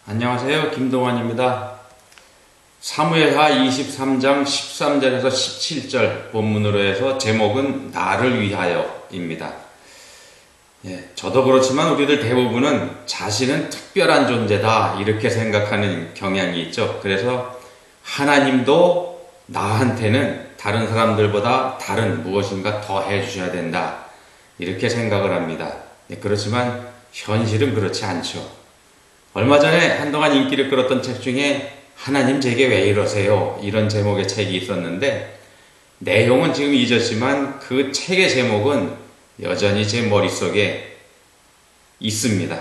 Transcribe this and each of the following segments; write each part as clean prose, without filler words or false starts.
안녕하세요. 김동환입니다. 사무엘하 23장 13절에서 17절 본문으로 해서 제목은 나를 위하여입니다. 저도 그렇지만 우리들 대부분은 자신은 특별한 존재다 이렇게 생각하는 경향이 있죠. 그래서 하나님도 나한테는 다른 사람들보다 다른 무엇인가 더 해주셔야 된다 이렇게 생각을 합니다. 그렇지만 현실은 그렇지 않죠. 얼마 전에 한동안 인기를 끌었던 책 중에 하나님 제게 왜 이러세요? 이런 제목의 책이 있었는데 내용은 지금 잊었지만 그 책의 제목은 여전히 제 머릿속에 있습니다.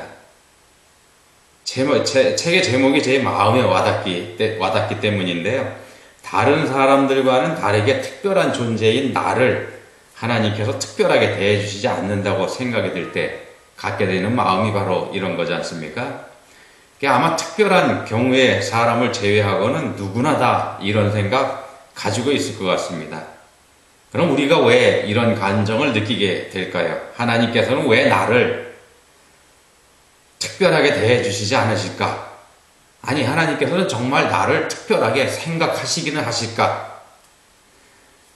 책의 제목이 제 마음에 와닿기 때문인데요. 다른 사람들과는 다르게 특별한 존재인 나를 하나님께서 특별하게 대해주시지 않는다고 생각이 들 때 갖게 되는 마음이 바로 이런 거지 않습니까? 아마 특별한 경우에 사람을 제외하고는 누구나 다 이런 생각 가지고 있을 것 같습니다. 그럼 우리가 왜 이런 감정을 느끼게 될까요? 하나님께서는 왜 나를 특별하게 대해 주시지 않으실까? 아니, 하나님께서는 정말 나를 특별하게 생각하시기는 하실까?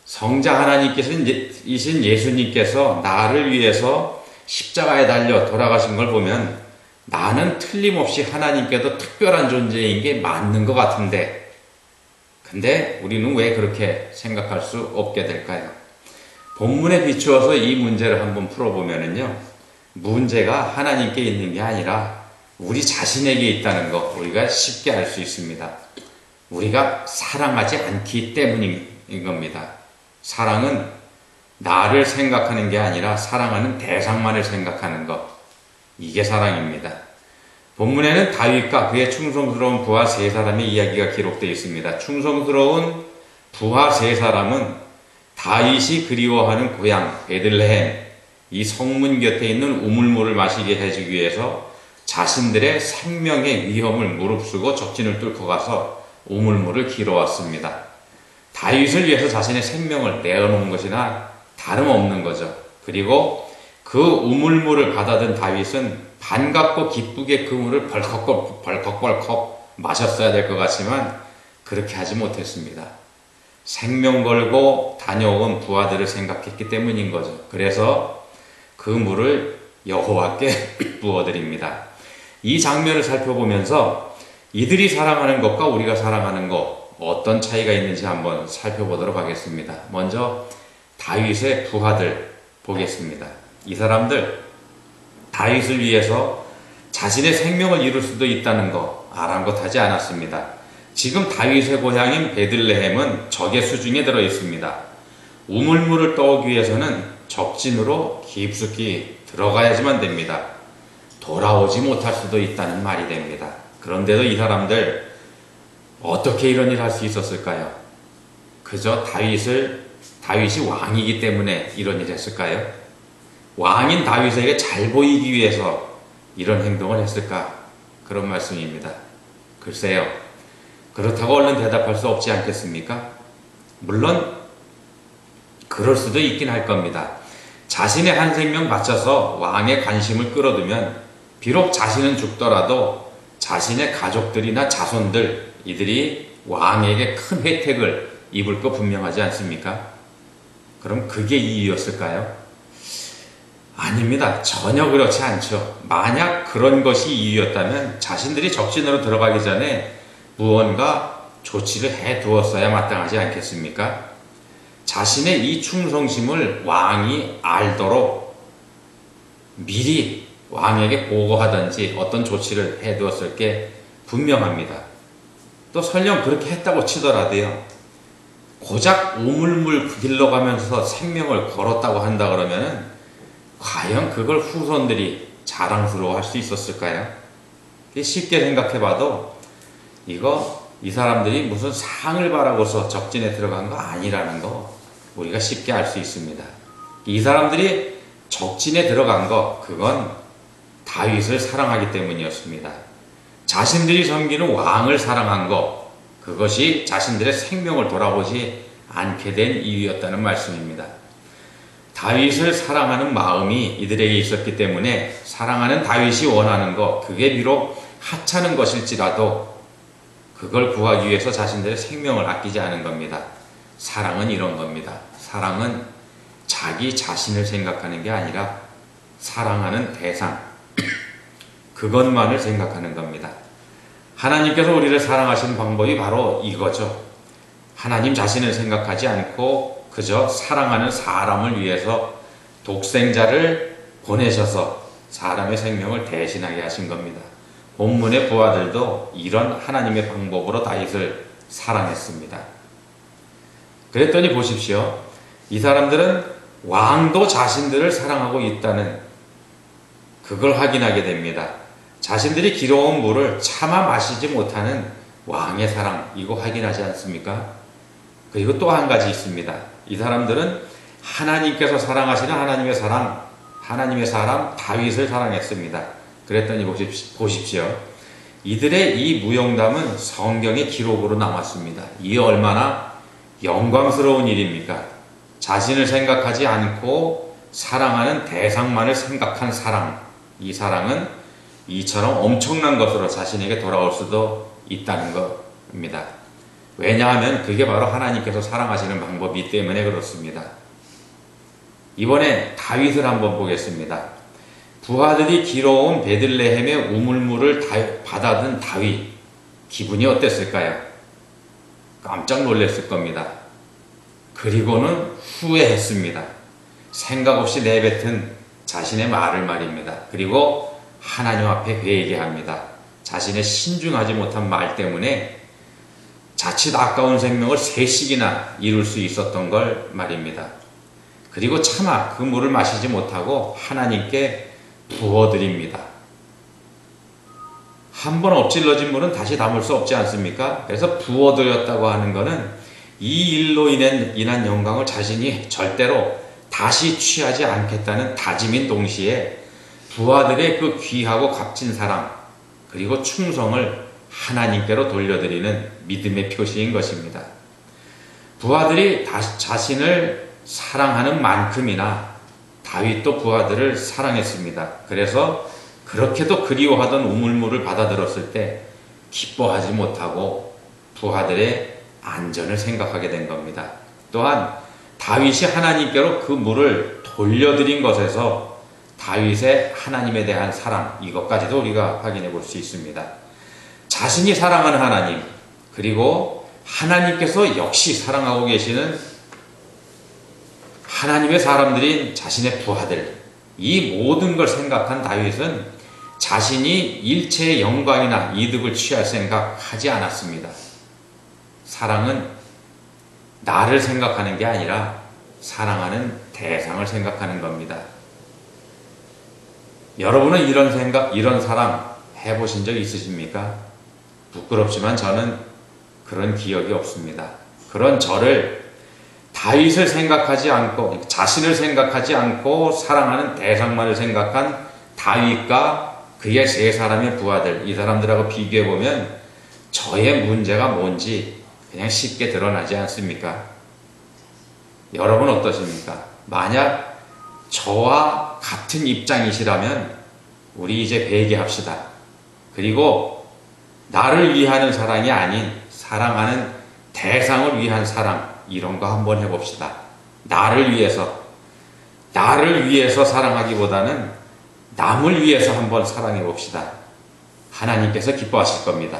성자 하나님께서이신 예수님께서 나를 위해서 십자가에 달려 돌아가신 걸 보면 나는 틀림없이 하나님께도 특별한 존재인 게 맞는 것 같은데 근데 우리는 왜 그렇게 생각할 수 없게 될까요? 본문에 비추어서 이 문제를 한번 풀어보면요, 문제가 하나님께 있는 게 아니라 우리 자신에게 있다는 거 우리가 쉽게 알 수 있습니다. 우리가 사랑하지 않기 때문인 겁니다. 사랑은 나를 생각하는 게 아니라 사랑하는 대상만을 생각하는 것, 이게 사랑입니다. 본문에는 다윗과 그의 충성스러운 부하 세 사람의 이야기가 기록되어 있습니다. 충성스러운 부하 세 사람은 다윗이 그리워하는 고향 베들레헴, 이 성문 곁에 있는 우물물을 마시게 해주기 위해서 자신들의 생명의 위험을 무릅쓰고 적진을 뚫고 가서 우물물을 길어왔습니다. 다윗을 위해서 자신의 생명을 내어놓은 것이나 다름없는 거죠. 그리고 그 우물물을 받아든 다윗은 반갑고 기쁘게 그 물을 벌컥벌컥 마셨어야 될 것 같지만 그렇게 하지 못했습니다. 생명 걸고 다녀온 부하들을 생각했기 때문인 거죠. 그래서 그 물을 여호와께 부어드립니다. 이 장면을 살펴보면서 이들이 사랑하는 것과 우리가 사랑하는 것 어떤 차이가 있는지 한번 살펴보도록 하겠습니다. 먼저 다윗의 부하들 보겠습니다. 이 사람들 다윗을 위해서 자신의 생명을 잃을 수도 있다는 거 아랑곳하지 않았습니다. 지금 다윗의 고향인 베들레헴은 적의 수중에 들어 있습니다. 우물물을 떠오기 위해서는 적진으로 깊숙이 들어가야지만 됩니다. 돌아오지 못할 수도 있다는 말이 됩니다. 그런데도 이 사람들 어떻게 이런 일을 할 수 있었을까요? 그저 다윗이 왕이기 때문에 이런 일을 했을까요? 왕인 다윗에게 잘 보이기 위해서 이런 행동을 했을까? 그런 말씀입니다. 글쎄요. 그렇다고 얼른 대답할 수 없지 않겠습니까? 물론 그럴 수도 있긴 할 겁니다. 자신의 한 생명 바쳐서 왕의 관심을 끌어두면 비록 자신은 죽더라도 자신의 가족들이나 자손들 이들이 왕에게 큰 혜택을 입을 거 분명하지 않습니까? 그럼 그게 이유였을까요? 아닙니다. 전혀 그렇지 않죠. 만약 그런 것이 이유였다면 자신들이 적진으로 들어가기 전에 무언가 조치를 해두었어야 마땅하지 않겠습니까? 자신의 이 충성심을 왕이 알도록 미리 왕에게 보고하든지 어떤 조치를 해두었을 게 분명합니다. 또 설령 그렇게 했다고 치더라도요, 고작 우물물 길러가면서 생명을 걸었다고 한다 그러면은 과연 그걸 후손들이 자랑스러워할 수 있었을까요? 쉽게 생각해봐도 이 사람들이 무슨 상을 바라고서 적진에 들어간 거 아니라는 거 우리가 쉽게 알 수 있습니다. 이 사람들이 적진에 들어간 거 그건 다윗을 사랑하기 때문이었습니다. 자신들이 섬기는 왕을 사랑한 거 그것이 자신들의 생명을 돌아보지 않게 된 이유였다는 말씀입니다. 다윗을 사랑하는 마음이 이들에게 있었기 때문에 사랑하는 다윗이 원하는 것, 그게 비록 하찮은 것일지라도 그걸 구하기 위해서 자신들의 생명을 아끼지 않은 겁니다. 사랑은 이런 겁니다. 사랑은 자기 자신을 생각하는 게 아니라 사랑하는 대상, 그것만을 생각하는 겁니다. 하나님께서 우리를 사랑하시는 방법이 바로 이거죠. 하나님 자신을 생각하지 않고 그저 사랑하는 사람을 위해서 독생자를 보내셔서 사람의 생명을 대신하게 하신 겁니다. 본문의 부하들도 이런 하나님의 방법으로 다윗을 사랑했습니다. 그랬더니 보십시오. 이 사람들은 왕도 자신들을 사랑하고 있다는 그걸 확인하게 됩니다. 자신들이 길어온 물을 차마 마시지 못하는 왕의 사랑, 이거 확인하지 않습니까? 그리고 또 한 가지 있습니다. 이 사람들은 하나님께서 사랑하시는 하나님의 사람 다윗을 사랑했습니다. 그랬더니 보십시오. 이들의 이 무용담은 성경의 기록으로 남았습니다. 이게 얼마나 영광스러운 일입니까? 자신을 생각하지 않고 사랑하는 대상만을 생각한 사랑, 이 사랑은 이처럼 엄청난 것으로 자신에게 돌아올 수도 있다는 겁니다. 왜냐하면 그게 바로 하나님께서 사랑하시는 방법이기 때문에 그렇습니다. 이번에 다윗을 한번 보겠습니다. 부하들이 길어온 베들레헴의 우물물을 받아든 다윗, 기분이 어땠을까요? 깜짝 놀랐을 겁니다. 그리고는 후회했습니다. 생각 없이 내뱉은 자신의 말을 말입니다. 그리고 하나님 앞에 회개합니다. 자신의 신중하지 못한 말 때문에 자칫 아까운 생명을 3씩이나 잃을 수 있었던 걸 말입니다. 그리고 차마 그 물을 마시지 못하고 하나님께 부어드립니다. 한번 엎질러진 물은 다시 담을 수 없지 않습니까? 그래서 부어드렸다고 하는 것은 이 일로 인한 영광을 자신이 절대로 다시 취하지 않겠다는 다짐인 동시에 부하들의 그 귀하고 값진 사랑 그리고 충성을 하나님께로 돌려드리는 믿음의 표시인 것입니다. 부하들이 자신을 사랑하는 만큼이나 다윗도 부하들을 사랑했습니다. 그래서 그렇게도 그리워하던 우물물을 받아들었을 때 기뻐하지 못하고 부하들의 안전을 생각하게 된 겁니다. 또한 다윗이 하나님께로 그 물을 돌려드린 것에서 다윗의 하나님에 대한 사랑, 이것까지도 우리가 확인해 볼 수 있습니다. 자신이 사랑하는 하나님, 그리고 하나님께서 역시 사랑하고 계시는 하나님의 사람들인 자신의 부하들, 이 모든 걸 생각한 다윗은 자신이 일체의 영광이나 이득을 취할 생각하지 않았습니다. 사랑은 나를 생각하는 게 아니라 사랑하는 대상을 생각하는 겁니다. 여러분은 이런 생각, 이런 사랑 해보신 적 있으십니까? 부끄럽지만 저는 그런 기억이 없습니다. 그런 저를 다윗을 생각하지 않고 자신을 생각하지 않고 사랑하는 대상만을 생각한 다윗과 그의 3사람의 부하들, 이 사람들하고 비교해보면 저의 문제가 뭔지 그냥 쉽게 드러나지 않습니까? 여러분 어떠십니까? 만약 저와 같은 입장이시라면 우리 이제 회개합시다. 그리고 나를 위하는 사랑이 아닌 사랑하는 대상을 위한 사랑, 이런 거 한번 해봅시다. 나를 위해서 사랑하기보다는 남을 위해서 한번 사랑해 봅시다. 하나님께서 기뻐하실 겁니다.